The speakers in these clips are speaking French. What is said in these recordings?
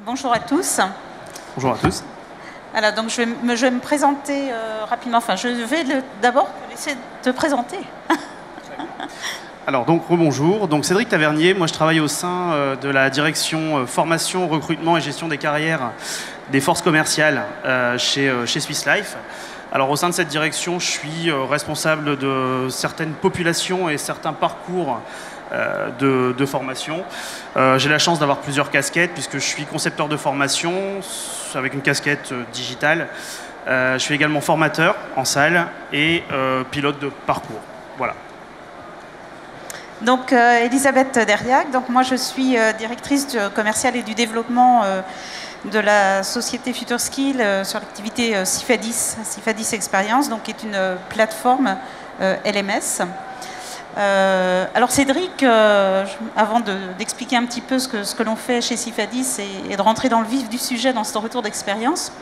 Bonjour à tous. Bonjour à tous. Alors, donc je vais me présenter rapidement. Enfin, je vais d'abord laisser te présenter. Alors, donc, rebonjour. Donc, Cédric Tavernier, moi je travaille au sein de la direction formation, recrutement et gestion des carrières des forces commerciales chez Swiss Life. Alors, au sein de cette direction, je suis responsable de certaines populations et certains parcours de formation. J'ai la chance d'avoir plusieurs casquettes puisque je suis concepteur de formation avec une casquette digitale. Je suis également formateur en salle et pilote de parcours. Voilà. Donc, Elisabeth Derriac, donc moi je suis directrice commerciale et du développement de la société FutureSkill sur l'activité Cifadis Experience, donc qui est une plateforme LMS. Alors Cédric, avant d'expliquer un petit peu ce que l'on fait chez Cifadis et de rentrer dans le vif du sujet dans ce retour d'expérience,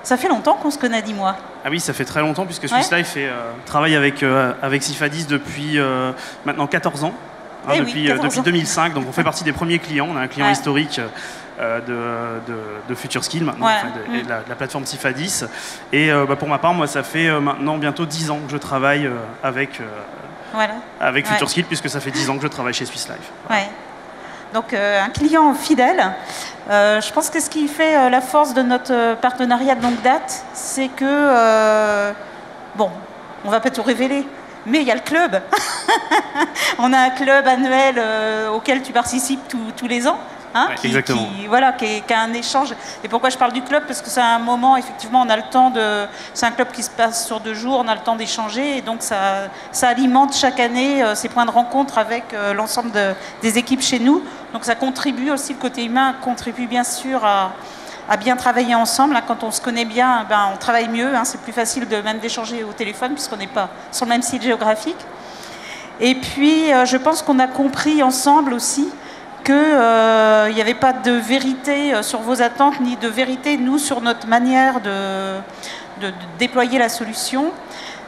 ça fait longtemps qu'on se connaît, dis-moi. Ah oui, ça fait très longtemps puisque Swiss Life travaille avec Cifadis depuis maintenant 14 ans, depuis 2005. Donc on fait partie des premiers clients. On a un client historique de FutureSkill maintenant, et de la plateforme Cifadis. Et pour ma part, moi, ça fait maintenant bientôt 10 ans que je travaille avec FutureSkill puisque ça fait 10 ans que je travaille chez Swiss Life. Voilà. Ouais. Donc un client fidèle. Je pense que ce qui fait la force de notre partenariat de longue date, c'est que, bon, on ne va pas tout révéler, mais il y a le club. On a un club annuel auquel tu participes tous les ans. Hein, exactement. Qui a un échange. Et pourquoi je parle du club? Parce que c'est un moment, effectivement, on a le temps de... C'est un club qui se passe sur 2 jours, on a le temps d'échanger, et donc ça alimente chaque année ces points de rencontre avec l'ensemble des équipes chez nous. Donc ça contribue aussi, le côté humain contribue bien sûr à bien travailler ensemble. Quand on se connaît bien, on travaille mieux. C'est plus facile même d'échanger au téléphone, puisqu'on n'est pas sur le même site géographique. Et puis, je pense qu'on a compris ensemble aussi qu'il n'y avait pas de vérité sur vos attentes, ni de vérité, nous, sur notre manière de déployer la solution.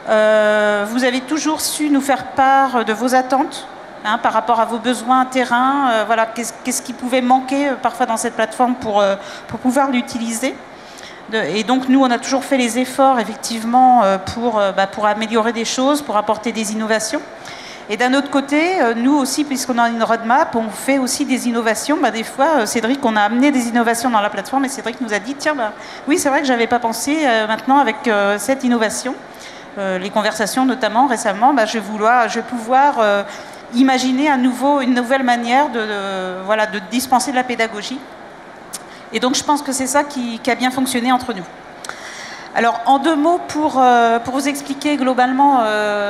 Vous avez toujours su nous faire part de vos attentes par rapport à vos besoins terrain. Qu'est-ce qui pouvait manquer parfois dans cette plateforme pour pouvoir l'utiliser. Et donc, nous, on a toujours fait les efforts, effectivement, pour améliorer des choses, pour apporter des innovations. Et d'un autre côté, nous aussi, puisqu'on a une roadmap, on fait aussi des innovations. Des fois, Cédric, on a amené des innovations dans la plateforme et Cédric nous a dit, tiens, oui, c'est vrai que je n'avais pas pensé maintenant avec cette innovation. Les conversations, notamment, récemment, je vais pouvoir imaginer une nouvelle manière de dispenser de la pédagogie. Et donc, je pense que c'est ça qui a bien fonctionné entre nous. Alors, en 2 mots, pour vous expliquer globalement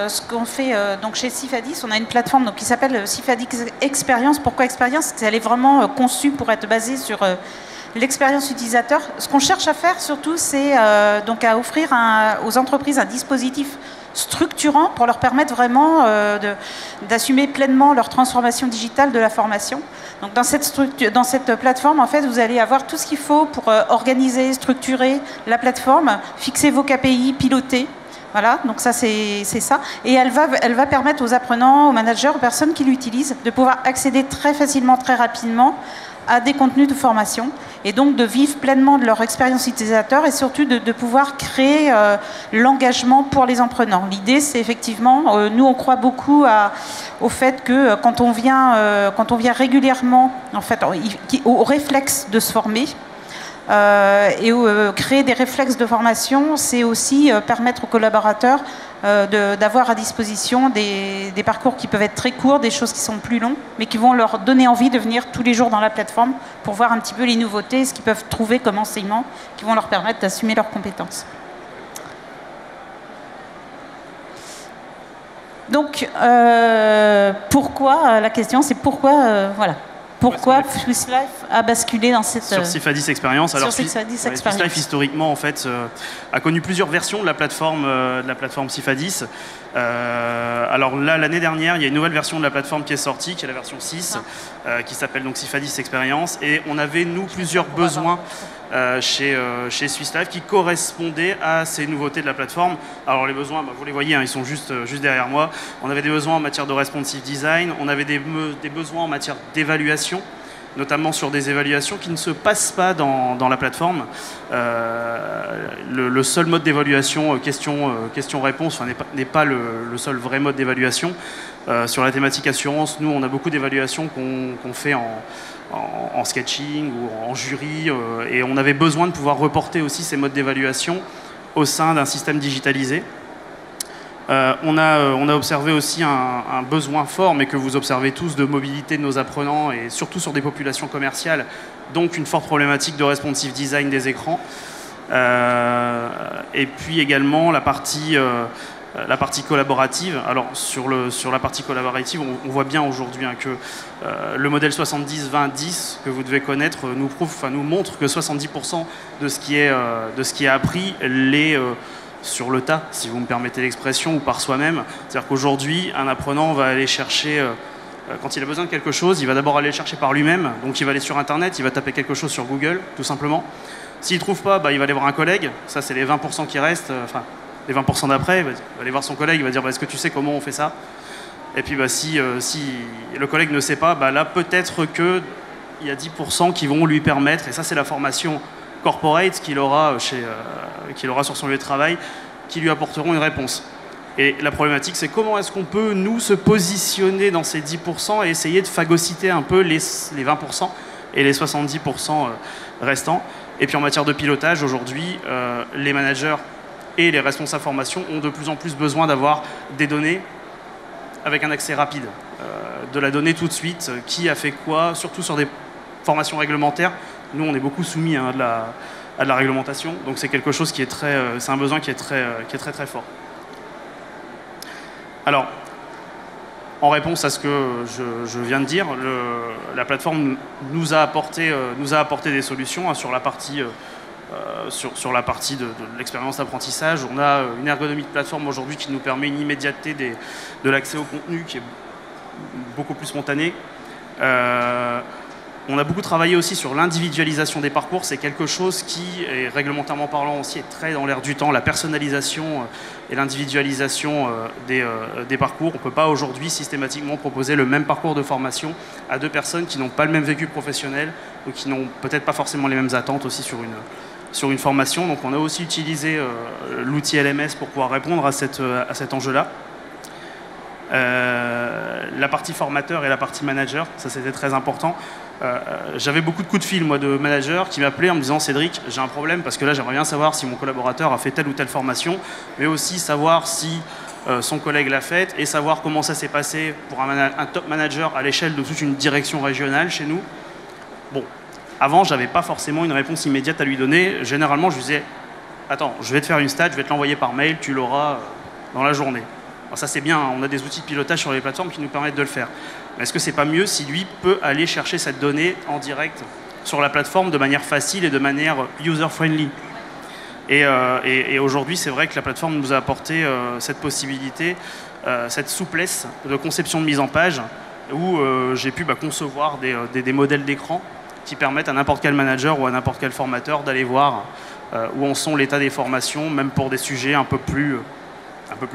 ce qu'on fait donc chez Cifadis, on a une plateforme qui s'appelle Cifadis Experience. Pourquoi Experience? Elle est vraiment conçue pour être basée sur l'expérience utilisateur. Ce qu'on cherche à faire surtout, c'est donc à offrir aux entreprises un dispositif structurant pour leur permettre vraiment d'assumer pleinement leur transformation digitale de la formation. Donc dans cette plateforme, en fait, vous allez avoir tout ce qu'il faut pour organiser, structurer la plateforme, fixer vos KPI, piloter. Voilà, donc ça c'est ça. Et elle va permettre aux apprenants, aux managers, aux personnes qui l'utilisent, de pouvoir accéder très facilement, très rapidement à des contenus de formation et donc de vivre pleinement de leur expérience utilisateur et surtout de pouvoir créer l'engagement pour les apprenants. L'idée, c'est effectivement, nous on croit beaucoup au fait que quand on vient régulièrement, en fait, au réflexe de se former, et créer des réflexes de formation, c'est aussi permettre aux collaborateurs d'avoir à disposition des parcours qui peuvent être très courts, des choses qui sont plus longues, mais qui vont leur donner envie de venir tous les jours dans la plateforme pour voir un petit peu les nouveautés, ce qu'ils peuvent trouver comme enseignement, qui vont leur permettre d'assumer leurs compétences. Donc, pourquoi, la question c'est pourquoi, pourquoi Swiss Life a basculé dans cette... Sur Cifadis Experience. Alors, Swiss Life, historiquement, en fait, a connu plusieurs versions de la plateforme Cifadis. Alors là, l'année dernière, il y a une nouvelle version de la plateforme qui est sortie, qui est la version 6, qui s'appelle donc Cifadis Experience. Et on avait, nous, plusieurs besoins chez Swiss Life qui correspondaient à ces nouveautés de la plateforme. Alors les besoins, vous les voyez, ils sont juste derrière moi. On avait des besoins en matière de responsive design, on avait des besoins en matière d'évaluation notamment sur des évaluations qui ne se passent pas dans la plateforme. Le seul mode d'évaluation question-réponse n'est pas le seul vrai mode d'évaluation. Sur la thématique assurance, nous, on a beaucoup d'évaluations qu'on fait en sketching ou en jury, et on avait besoin de pouvoir reporter aussi ces modes d'évaluation au sein d'un système digitalisé. On a observé aussi un besoin fort, mais que vous observez tous, de mobilité de nos apprenants, et surtout sur des populations commerciales, donc une forte problématique de responsive design des écrans. Et puis également la partie collaborative. Alors sur la partie collaborative, on voit bien aujourd'hui que le modèle 70-20-10 que vous devez connaître nous montre que 70% de ce qui est appris l'est sur le tas, si vous me permettez l'expression, ou par soi-même. C'est-à-dire qu'aujourd'hui, un apprenant va aller chercher, quand il a besoin de quelque chose, il va d'abord aller le chercher par lui-même. Donc il va aller sur Internet, il va taper quelque chose sur Google, tout simplement. S'il ne trouve pas, il va aller voir un collègue. Ça, c'est les 20% qui restent. Les 20% d'après, il va aller voir son collègue, il va dire est-ce que tu sais comment on fait ça? Et puis si le collègue ne sait pas, là peut-être qu'il y a 10% qui vont lui permettre, et ça c'est la formation corporate qu'il aura sur son lieu de travail, qui lui apporteront une réponse. Et la problématique, c'est comment est-ce qu'on peut, nous, se positionner dans ces 10% et essayer de phagocyter un peu les 20% et les 70% restants. Et puis en matière de pilotage, aujourd'hui, les managers et les responsables formation ont de plus en plus besoin d'avoir des données avec un accès rapide. De la donnée tout de suite, qui a fait quoi, surtout sur des formations réglementaires. Nous, on est beaucoup soumis à de la réglementation, donc c'est quelque chose qui est c'est un besoin qui est très fort. Alors, en réponse à ce que je viens de dire, la plateforme nous a apporté des solutions sur la partie de l'expérience d'apprentissage. On a une ergonomie de plateforme aujourd'hui qui nous permet une immédiateté de l'accès au contenu qui est beaucoup plus spontané. On a beaucoup travaillé aussi sur l'individualisation des parcours. C'est quelque chose qui, est, réglementairement parlant aussi, est très dans l'air du temps. La personnalisation et l'individualisation des parcours. On ne peut pas aujourd'hui systématiquement proposer le même parcours de formation à deux personnes qui n'ont pas le même vécu professionnel ou qui n'ont peut-être pas forcément les mêmes attentes aussi sur une formation. Donc on a aussi utilisé l'outil LMS pour pouvoir répondre à cet enjeu-là. La partie formateur et la partie manager, ça c'était très important. J'avais beaucoup de coups de fil, moi, de managers qui m'appelaient en me disant « Cédric, j'ai un problème parce que là j'aimerais bien savoir si mon collaborateur a fait telle ou telle formation, mais aussi savoir si son collègue l'a faite et savoir comment ça s'est passé pour un top manager à l'échelle de toute une direction régionale chez nous. » Bon, avant, j'avais pas forcément une réponse immédiate à lui donner. Généralement, je lui disais « Attends, je vais te faire une stat, je vais te l'envoyer par mail, tu l'auras dans la journée. » Alors ça c'est bien, on a des outils de pilotage sur les plateformes qui nous permettent de le faire. Mais est-ce que c'est pas mieux si lui peut aller chercher cette donnée en direct sur la plateforme de manière facile et de manière user-friendly? Et aujourd'hui, c'est vrai que la plateforme nous a apporté cette possibilité, cette souplesse de conception de mise en page, où j'ai pu concevoir des modèles d'écran qui permettent à n'importe quel manager ou à n'importe quel formateur d'aller voir où en sont l'état des formations, même pour des sujets un peu plus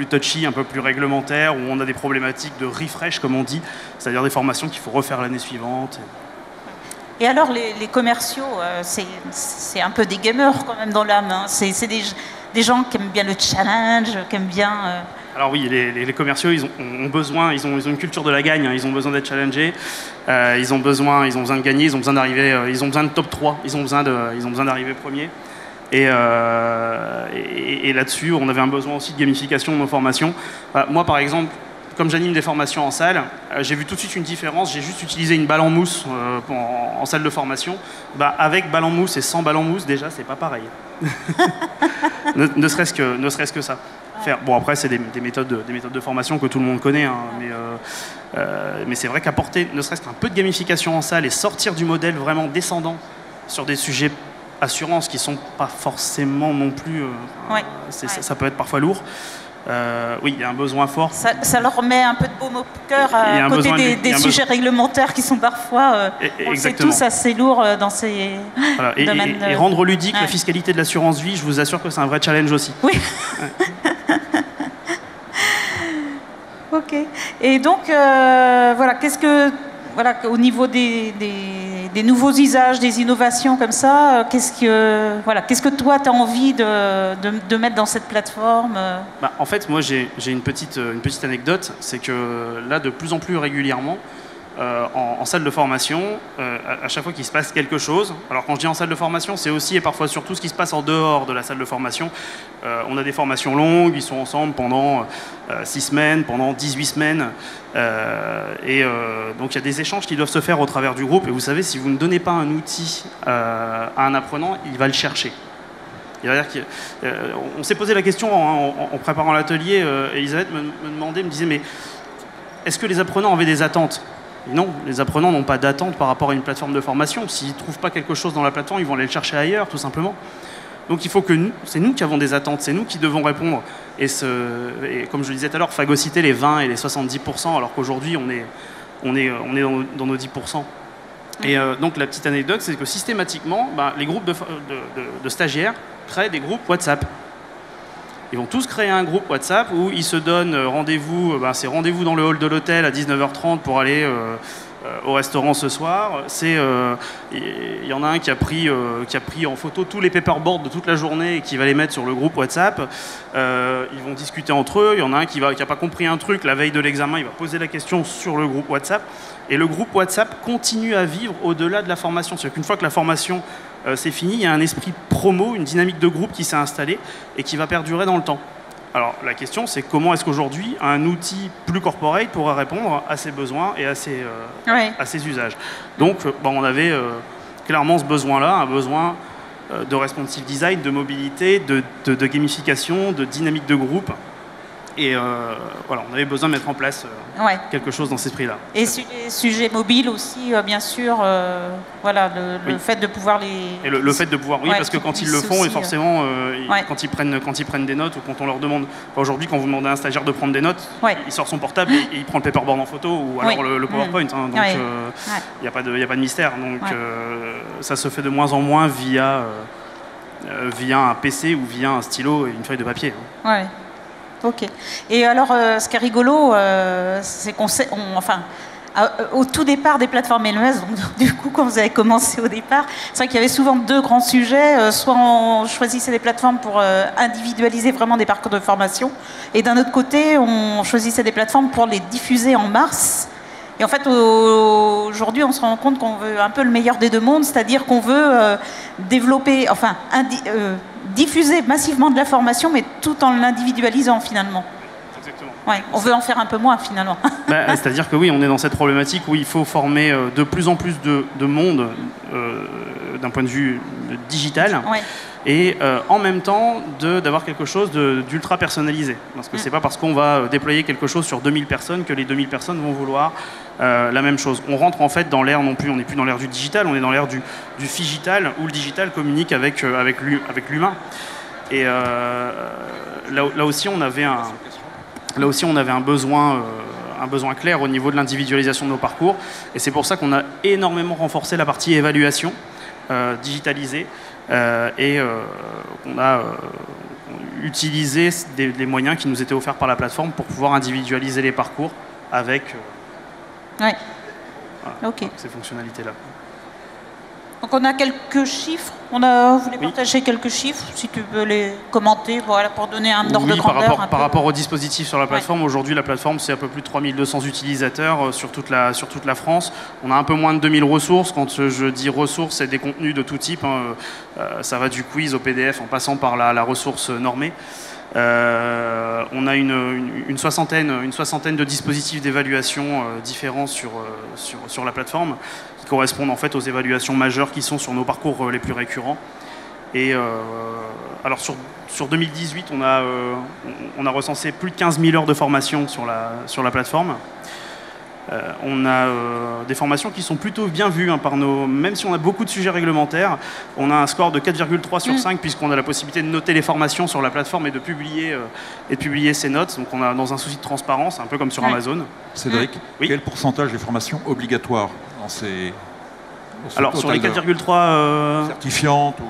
touchy, un peu plus réglementaire, où on a des problématiques de refresh, comme on dit, c'est-à-dire des formations qu'il faut refaire l'année suivante. Et alors, les commerciaux, c'est un peu des gamers quand même dans l'âme. Hein. C'est des gens qui aiment bien le challenge, qui aiment bien... Alors oui, les commerciaux, ils ont besoin, ils ont une culture de la gagne, hein, ils ont besoin d'être challengés, ils ont besoin de gagner, ils ont besoin d'arriver, ils ont besoin de top 3, ils ont besoin d'arriver premier. Et là-dessus, on avait un besoin aussi de gamification de nos formations. Moi, par exemple, comme j'anime des formations en salle, j'ai vu tout de suite une différence. J'ai juste utilisé une balle en mousse en salle de formation. Avec balle en mousse et sans balle en mousse, déjà, c'est pas pareil. ne serait-ce que ça. Bon, après, c'est des méthodes de formation que tout le monde connaît, hein, mais c'est vrai qu'apporter ne serait-ce qu'un peu de gamification en salle et sortir du modèle vraiment descendant sur des sujets assurances qui sont pas forcément non plus... Ça peut être parfois lourd. Oui, il y a un besoin fort. Ça leur met un peu de baume au cœur à côté des sujets réglementaires qui sont parfois on sait tous assez lourds dans ces domaines. Et rendre ludique la fiscalité de l'assurance vie, je vous assure que c'est un vrai challenge aussi. Oui. Ok. Et donc, voilà, au niveau des des nouveaux usages, des innovations comme ça, qu'est-ce que toi tu as envie de mettre dans cette plateforme? En fait, moi j'ai une petite anecdote, c'est que là de plus en plus régulièrement, en salle de formation, à chaque fois qu'il se passe quelque chose, alors quand je dis en salle de formation, c'est aussi et parfois surtout ce qui se passe en dehors de la salle de formation. On a des formations longues, ils sont ensemble pendant 6 semaines, pendant 18 semaines, donc il y a des échanges qui doivent se faire au travers du groupe, et vous savez, si vous ne donnez pas un outil à un apprenant, il va le chercher. On s'est posé la question en préparant l'atelier, Elisabeth me disait, mais est-ce que les apprenants avaient des attentes? Et non, les apprenants n'ont pas d'attente par rapport à une plateforme de formation. S'ils ne trouvent pas quelque chose dans la plateforme, ils vont aller le chercher ailleurs, tout simplement. Donc il faut que c'est nous qui avons des attentes, c'est nous qui devons répondre. Et comme je le disais tout à l'heure, phagocyter les 20 et les 70%, alors qu'aujourd'hui on est dans nos 10%. Et donc la petite anecdote, c'est que systématiquement, les groupes de stagiaires créent des groupes WhatsApp. Ils vont tous créer un groupe WhatsApp où ils se donnent rendez-vous, c'est rendez-vous dans le hall de l'hôtel à 19h30 pour aller au restaurant ce soir. Il y en a un qui a pris en photo tous les paperboards de toute la journée et qui va les mettre sur le groupe WhatsApp. Ils vont discuter entre eux. Il y en a un qui n'a pas compris un truc la veille de l'examen, il va poser la question sur le groupe WhatsApp. Et le groupe WhatsApp continue à vivre au-delà de la formation. C'est-à-dire qu'une fois que la formation c'est fini, il y a un esprit promo, une dynamique de groupe qui s'est installée et qui va perdurer dans le temps. Alors la question, c'est comment est-ce qu'aujourd'hui un outil plus corporate pourra répondre à ses besoins et à ses usages. Donc on avait clairement ce besoin-là, un besoin de responsive design, de mobilité, de gamification, de dynamique de groupe. Et on avait besoin de mettre en place quelque chose dans cet esprit-là. Et sur les sujets mobiles aussi, bien sûr, le fait de pouvoir les... Et le fait de pouvoir, parce que quand ils le font, et forcément, quand ils prennent des notes, ou quand on leur demande... Aujourd'hui, quand vous demandez à un stagiaire de prendre des notes, il sort son portable et il prend le paperboard en photo, ou alors le PowerPoint. Donc, il n'y a pas de mystère. Donc, ça se fait de moins en moins via un PC ou via un stylo et une feuille de papier. Ouais. Ok. Et alors, ce qui est rigolo, c'est au tout départ des plateformes LMS, donc du coup, quand vous avez commencé au départ, c'est vrai qu'il y avait souvent deux grands sujets. Soit on choisissait des plateformes pour individualiser vraiment des parcours de formation, et d'un autre côté, on choisissait des plateformes pour les diffuser en masse. Et en fait, aujourd'hui, on se rend compte qu'on veut un peu le meilleur des deux mondes, c'est-à-dire qu'on veut développer, diffuser massivement de la formation, mais tout en l'individualisant finalement. Exactement. On veut en faire un peu moins finalement. C'est-à-dire que oui, on est dans cette problématique où il faut former de plus en plus de monde d'un point de vue digital. Et en même temps d'avoir quelque chose d'ultra personnalisé. Parce que c'est pas parce qu'on va déployer quelque chose sur 2000 personnes que les 2000 personnes vont vouloir la même chose. On rentre en fait dans l'ère on n'est plus dans l'ère du digital, on est dans l'ère du figital, où le digital communique avec l'humain. Et là aussi on avait un besoin clair au niveau de l'individualisation de nos parcours. Et c'est pour ça qu'on a énormément renforcé la partie évaluation digitalisée. On a utilisé des moyens qui nous étaient offerts par la plateforme pour pouvoir individualiser les parcours avec ces fonctionnalités-là. Donc on a quelques chiffres. Vous voulez partager quelques chiffres, si tu veux les commenter, pour donner un ordre de grandeur. Par rapport au dispositif sur la plateforme, aujourd'hui la plateforme c'est un peu plus de 3200 utilisateurs sur toute la France. On a un peu moins de 2000 ressources. Quand je dis ressources, c'est des contenus de tout type. Ça va du quiz au PDF en passant par la ressource normée. On a une soixantaine de dispositifs d'évaluation différents sur la plateforme, qui correspondent en fait aux évaluations majeures qui sont sur nos parcours les plus récurrents. Et alors sur 2018, on a recensé plus de 15 000 heures de formation sur la plateforme. On a des formations qui sont plutôt bien vues par même si on a beaucoup de sujets réglementaires, on a un score de 4,3 sur 5 puisqu'on a la possibilité de noter les formations sur la plateforme et de publier ces notes. Donc on a dans un souci de transparence, un peu comme sur Amazon. Cédric, quel pourcentage des formations obligatoires dans ces... Alors sur les 4,3... certifiantes ou...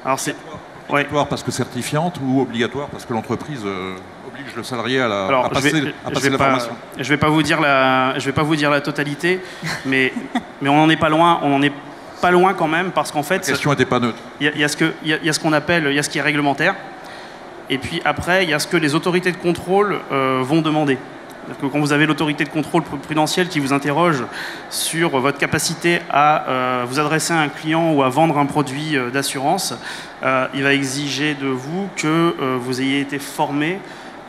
Alors c'est... Obligatoire parce que certifiante ou obligatoire parce que l'entreprise oblige le salarié à passer la formation? Je vais pas vous dire la totalité, mais on n'en est pas loin. On en est pas loin quand même parce qu'en fait, la question n'était pas neutre. Il y a ce qu'on appelle, il y a ce qui est réglementaire, et puis après il y a ce que les autorités de contrôle vont demander. Que quand vous avez l'autorité de contrôle prudentielle qui vous interroge sur votre capacité à vous adresser à un client ou à vendre un produit d'assurance, il va exiger de vous que vous ayez été formé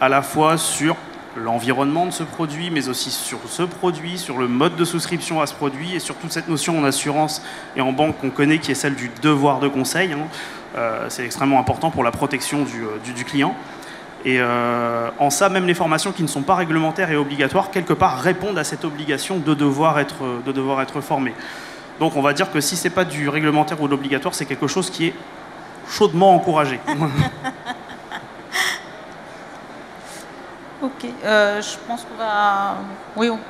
à la fois sur l'environnement de ce produit, mais aussi sur ce produit, sur le mode de souscription à ce produit, et sur toute cette notion en assurance et en banque qu'on connaît, qui est celle du devoir de conseil. C'est extrêmement important pour la protection du client. Et en ça, même les formations qui ne sont pas réglementaires et obligatoires, quelque part, répondent à cette obligation de devoir être formé. Donc on va dire que si ce n'est pas du réglementaire ou de l'obligatoire, c'est quelque chose qui est chaudement encouragé. Ok, je pense qu'on va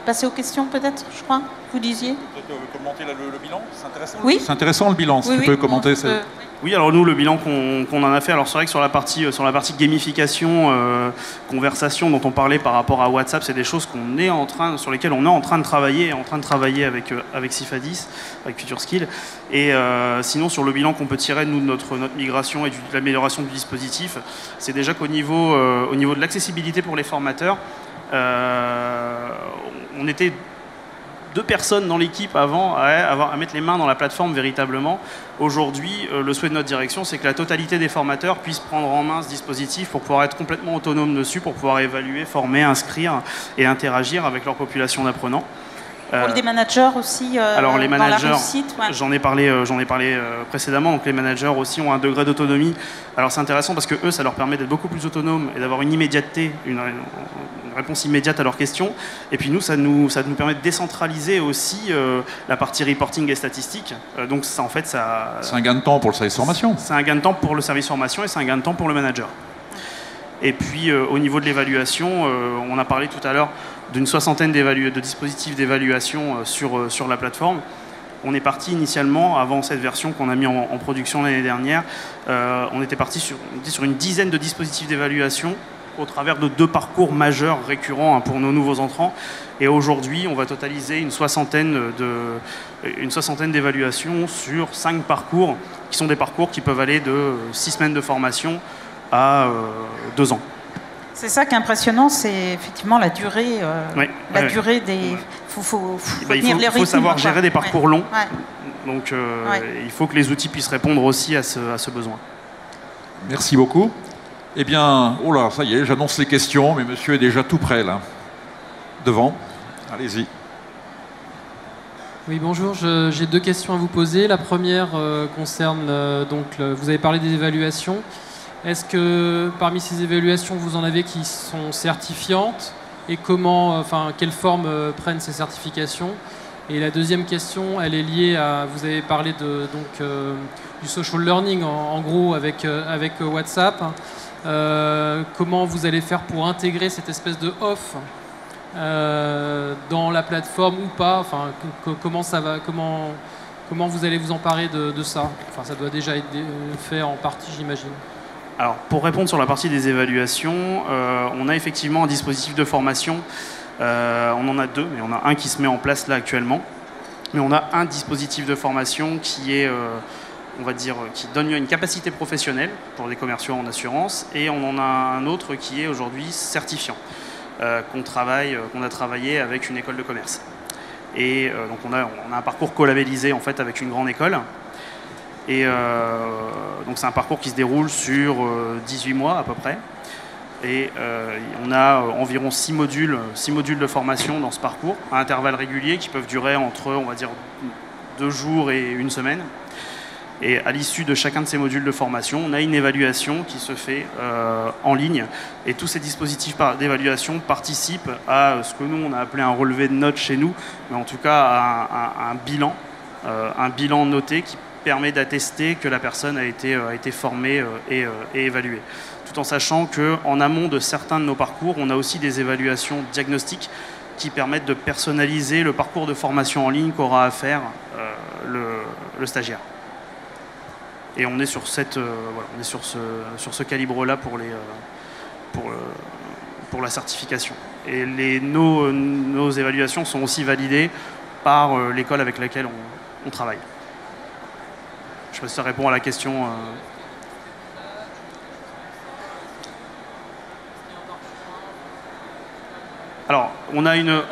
passer aux questions peut-être, je crois, vous disiez. Peut-être commenter le bilan, c'est intéressant. Oui. C'est intéressant le bilan, si tu peux commenter. Oui, alors nous, le bilan qu'on en a fait, alors c'est vrai que sur la partie gamification, conversation dont on parlait par rapport à WhatsApp, c'est des choses sur lesquelles on est en train de travailler, avec Cifadis, avec FutureSkill. Et sinon, sur le bilan qu'on peut tirer, nous, de notre migration et de l'amélioration du dispositif, c'est déjà qu'au niveau de l'accessibilité pour les formateurs, on était 2 personnes dans l'équipe avant à mettre les mains dans la plateforme véritablement. Aujourd'hui, le souhait de notre direction, c'est que la totalité des formateurs puissent prendre en main ce dispositif pour pouvoir être complètement autonome dessus, pour pouvoir évaluer, former, inscrire et interagir avec leur population d'apprenants. Pour des managers aussi, alors les managers, dans la réussite, ouais. J'en ai parlé précédemment, donc les managers aussi ont un degré d'autonomie. Alors c'est intéressant parce que eux, ça leur permet d'être beaucoup plus autonomes et d'avoir une immédiateté, une réponse immédiate à leurs questions. Et puis nous, ça nous permet de décentraliser aussi la partie reporting et statistique. Donc ça, en fait, ça... C'est un gain de temps pour le service formation. C'est un gain de temps pour le service formation et c'est un gain de temps pour le manager. Et puis au niveau de l'évaluation, on a parlé tout à l'heure d'une soixantaine de dispositifs d'évaluation sur la plateforme. On est parti initialement, avant cette version qu'on a mis en production l'année dernière, on était parti sur une dizaine de dispositifs d'évaluation au travers de 2 parcours majeurs récurrents pour nos nouveaux entrants. Et aujourd'hui, on va totaliser une soixantaine d'évaluations sur 5 parcours, qui sont des parcours qui peuvent aller de 6 semaines de formation à 2 ans. C'est ça qui est impressionnant, c'est effectivement la durée, durée des... Il faut savoir gérer des parcours longs, donc Ouais. il faut que les outils puissent répondre aussi à ce besoin. Merci beaucoup. Eh bien, oh là, ça y est, j'annonce les questions, mais monsieur est déjà tout prêt là. Devant, allez-y. Oui, bonjour, j'ai 2 questions à vous poser. La première concerne, vous avez parlé des évaluations. Est-ce que parmi ces évaluations, vous en avez qui sont certifiantes et quelle forme prennent ces certifications? Et la deuxième question, elle est liée à, vous avez parlé du social learning en gros avec WhatsApp. Comment vous allez faire pour intégrer cette espèce de off dans la plateforme ou pas? Comment ça va, comment vous allez vous emparer de ça? Ça doit déjà être fait en partie, j'imagine. Alors, pour répondre sur la partie des évaluations, on a effectivement un dispositif de formation. On en a 2, mais on a un qui se met en place là actuellement. Mais on a un dispositif de formation qui est, qui donne une capacité professionnelle pour les commerciaux en assurance, et on en a un autre qui est aujourd'hui certifiant, qu'on a travaillé avec une école de commerce. Et donc on a un parcours co-labellisé en fait avec une grande école. Et donc c'est un parcours qui se déroule sur 18 mois à peu près. Et on a environ 6 modules de formation dans ce parcours, à intervalles réguliers qui peuvent durer entre, on va dire, 2 jours et 1 semaine. Et à l'issue de chacun de ces modules de formation, on a une évaluation qui se fait en ligne. Et tous ces dispositifs d'évaluation participent à ce que nous, on a appelé un relevé de notes chez nous, mais en tout cas à un bilan noté qui permet d'attester que la personne a été formée et évaluée. Tout en sachant qu'en amont de certains de nos parcours, on a aussi des évaluations diagnostiques qui permettent de personnaliser le parcours de formation en ligne qu'aura à faire le stagiaire. Et on est sur, voilà, on est sur ce calibre-là pour la certification. Et nos évaluations sont aussi validées par l'école avec laquelle on travaille. Je ne sais pas si ça répond à la question. Alors, on a une...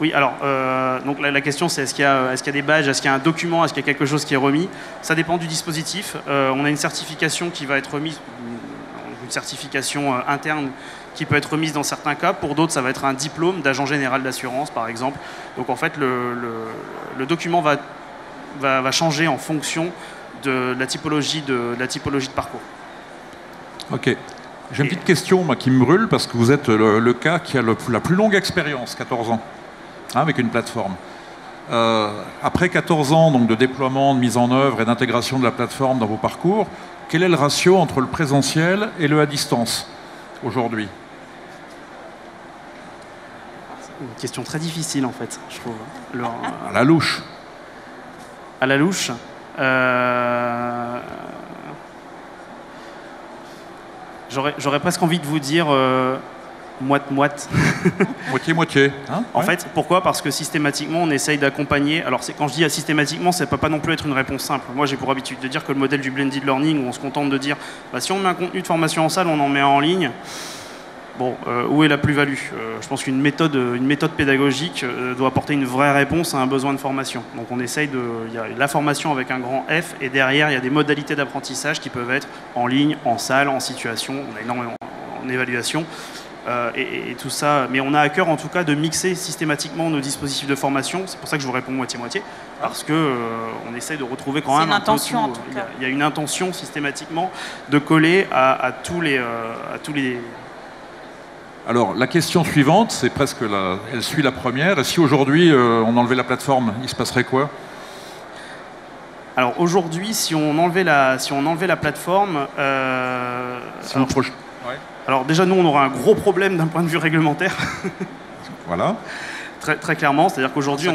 Oui, alors, donc la question c'est est-ce qu'il y a des badges, est-ce qu'il y a un document, est-ce qu'il y a quelque chose qui est remis? Ça dépend du dispositif. On a une certification qui va être remise, une certification interne qui peut être remise dans certains cas. Pour d'autres, ça va être un diplôme d'agent général d'assurance, par exemple. Donc en fait, le document va changer en fonction de la typologie de parcours. Ok. J'ai une petite question moi, qui me brûle, parce que vous êtes le cas qui a la plus longue expérience, 14 ans. Avec une plateforme. Après 14 ans donc, de déploiement, de mise en œuvre et d'intégration de la plateforme dans vos parcours, quel est le ratio entre le présentiel et le à distance aujourd'hui? Une question très difficile en fait, je trouve. À la louche. À la louche j'aurais presque envie de vous dire... moite-moite. Moitié-moitié. Hein, en fait, pourquoi? Parce que systématiquement, on essaye d'accompagner. Alors, quand je dis systématiquement, ça ne peut pas non plus être une réponse simple. Moi, j'ai pour habitude de dire que le modèle du blended learning, où on se contente de dire bah, si on met un contenu de formation en salle, on en met un en ligne. Bon, où est la plus-value? Je pense qu'une méthode pédagogique doit apporter une vraie réponse à un besoin de formation. Donc, on essaye il y a la formation avec un grand F, et derrière, il y a des modalités d'apprentissage qui peuvent être en ligne, en salle, en situation. On a énormément en évaluation. Et tout ça, mais on a à cœur en tout cas de mixer systématiquement nos dispositifs de formation. C'est pour ça que je vous réponds moitié-moitié, parce que on essaie de retrouver quand même une intention, un peu en tout cas. Il y a une intention systématiquement de coller à tous les Alors la question suivante, c'est presque elle suit la première. Et si aujourd'hui on enlevait la plateforme, il se passerait quoi? Alors aujourd'hui, si on enlevait la plateforme, alors déjà, nous, on aura un gros problème d'un point de vue réglementaire. Voilà. Très clairement, c'est-à-dire qu'aujourd'hui,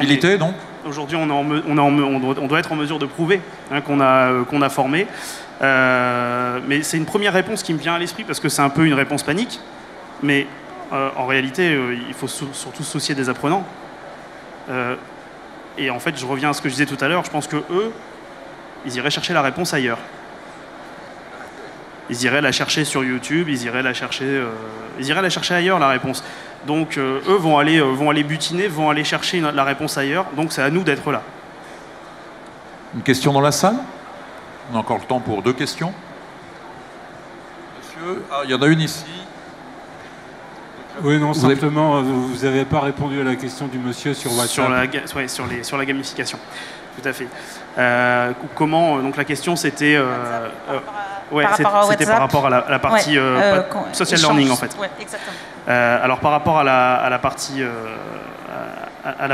aujourd'hui, on doit être en mesure de prouver qu'on a formé. Mais c'est une première réponse qui me vient à l'esprit parce que c'est un peu une réponse panique. Mais en réalité, il faut surtout se soucier des apprenants. Et en fait, je reviens à ce que je disais tout à l'heure. Je pense que eux, ils iraient chercher la réponse ailleurs. Ils iraient la chercher sur YouTube, ils iraient la chercher ailleurs, la réponse. Donc eux vont aller butiner, vont aller chercher la réponse ailleurs. Donc c'est à nous d'être là. Une question dans la salle? On a encore le temps pour 2 questions. Monsieur, il y en a une ici. Oui, non, simplement, vous n'avez pas répondu à la question du monsieur sur WhatsApp. Sur la gamification. Tout à fait. Comment, donc la question c'était... c'était par rapport à la partie social learning en fait. Ouais, exactement. Alors par rapport à la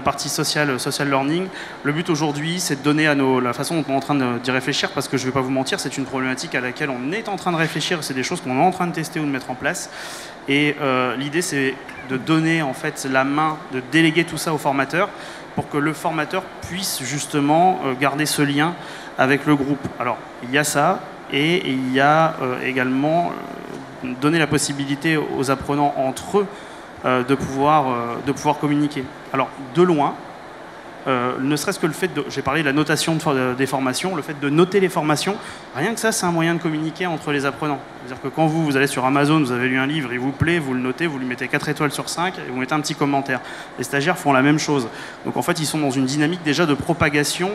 partie social learning, le but aujourd'hui c'est de donner la façon dont on est en train d'y réfléchir, parce que je ne vais pas vous mentir, c'est une problématique à laquelle on est en train de réfléchir, c'est des choses qu'on est en train de tester ou de mettre en place. Et l'idée c'est de donner en fait la main, de déléguer tout ça au formateur pour que le formateur puisse justement garder ce lien avec le groupe. Alors il y a ça. Et il y a également donner la possibilité aux apprenants entre eux de pouvoir communiquer. Alors, de loin, ne serait-ce que le fait de... J'ai parlé de la notation des formations, le fait de noter les formations, rien que ça, c'est un moyen de communiquer entre les apprenants. C'est-à-dire que quand vous allez sur Amazon, vous avez lu un livre, il vous plaît, vous le notez, vous lui mettez 4 étoiles sur 5 et vous mettez un petit commentaire. Les stagiaires font la même chose. Donc en fait, ils sont dans une dynamique déjà de propagation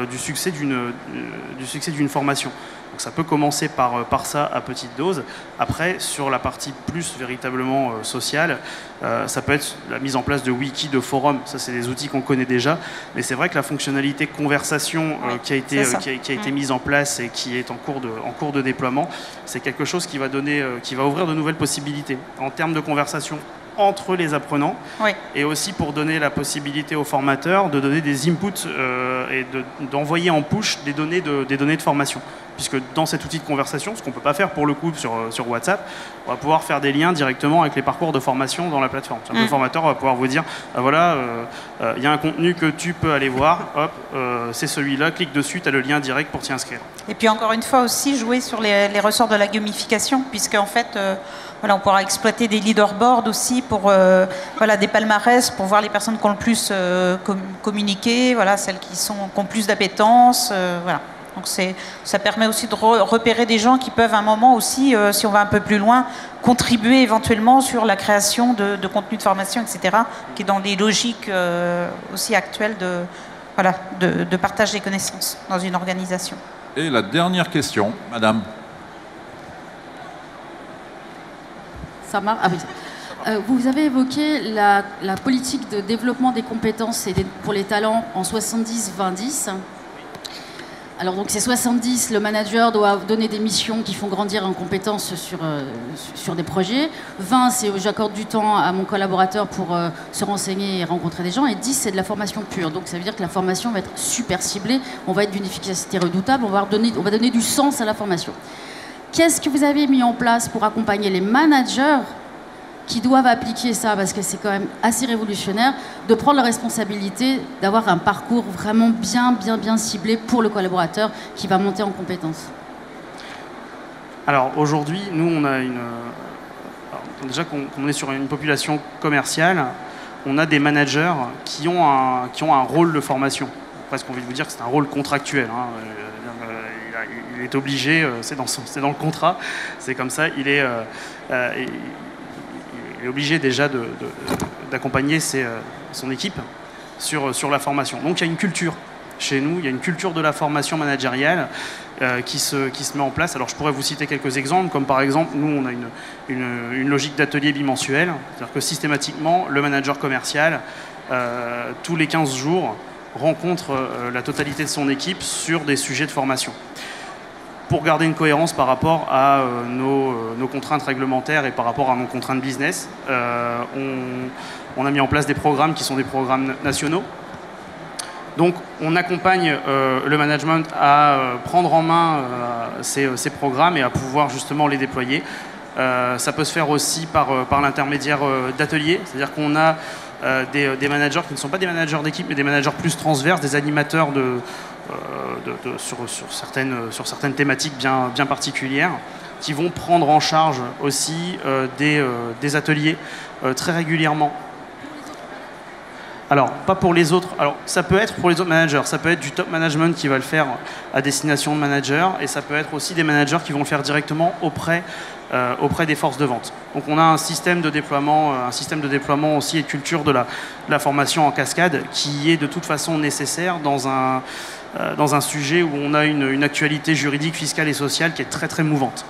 du succès d'une formation. Donc ça peut commencer par ça à petite dose. Après, sur la partie plus véritablement sociale, ça peut être la mise en place de wikis, de forums. Ça, c'est des outils qu'on connaît déjà. Mais c'est vrai que la fonctionnalité conversation qui a été mise en place et qui est en cours de déploiement, c'est quelque chose qui va ouvrir de nouvelles possibilités. En termes de conversation, entre les apprenants, Oui. et aussi pour donner la possibilité aux formateurs de donner des inputs et d'envoyer en push des données de formation. Puisque dans cet outil de conversation, ce qu'on ne peut pas faire pour le coup sur WhatsApp, on va pouvoir faire des liens directement avec les parcours de formation dans la plateforme. Le formateur va pouvoir vous dire, voilà, il y a un contenu que tu peux aller voir, hop, c'est celui-là, clique dessus, tu as le lien direct pour t'y inscrire. Et puis encore une fois aussi jouer sur les ressorts de la gamification, puisque en fait, voilà, on pourra exploiter des leaderboards aussi pour voilà, des palmarès, pour voir les personnes qui ont le plus communiqué, voilà, celles qui ont plus d'appétence, voilà. Donc ça permet aussi de repérer des gens qui peuvent à un moment aussi, si on va un peu plus loin, contribuer éventuellement sur la création de contenu de formation, etc., qui est dans les logiques aussi actuelles de partage des connaissances dans une organisation. Et la dernière question, madame. Ça marche. Ah oui. Vous avez évoqué la politique de développement des compétences et pour les talents en 70-20-10. Alors donc c'est 70, le manager doit donner des missions qui font grandir en compétences sur des projets. 20, c'est j'accorde du temps à mon collaborateur pour se renseigner et rencontrer des gens. Et 10, c'est de la formation pure. Donc ça veut dire que la formation va être super ciblée, on va être d'une efficacité redoutable, on va donner du sens à la formation. Qu'est-ce que vous avez mis en place pour accompagner les managers qui doivent appliquer ça, parce que c'est quand même assez révolutionnaire, de prendre la responsabilité d'avoir un parcours vraiment bien ciblé pour le collaborateur qui va monter en compétences? Alors aujourd'hui, nous, on a déjà qu'on est sur une population commerciale, on a des managers qui ont un rôle de formation. Presque envie de vous dire que c'est un rôle contractuel. Hein. Il est obligé, c'est dans le contrat, c'est comme ça, il est obligé déjà d'accompagner son équipe sur la formation. Donc il y a une culture chez nous, il y a une culture de la formation managériale qui se met en place. Alors je pourrais vous citer quelques exemples, comme par exemple, nous on a une logique d'atelier bimensuel, c'est-à-dire que systématiquement, le manager commercial, tous les 15 jours, rencontre la totalité de son équipe sur des sujets de formation. Pour garder une cohérence par rapport à nos contraintes réglementaires et par rapport à nos contraintes business, on a mis en place des programmes qui sont des programmes nationaux. Donc on accompagne le management à prendre en main ces programmes et à pouvoir justement les déployer. Ça peut se faire aussi par l'intermédiaire d'ateliers, c'est-à-dire qu'on a des managers qui ne sont pas des managers d'équipe, mais des managers plus transverses, des animateurs sur certaines thématiques bien particulières, qui vont prendre en charge aussi des ateliers très régulièrement. Alors, pas pour les autres. Alors, ça peut être pour les autres managers. Ça peut être du top management qui va le faire à destination de managers, et ça peut être aussi des managers qui vont le faire directement auprès des forces de vente. Donc, on a un système de déploiement aussi et de culture de la formation en cascade qui est de toute façon nécessaire dans un sujet où on a une actualité juridique, fiscale et sociale qui est très très mouvante.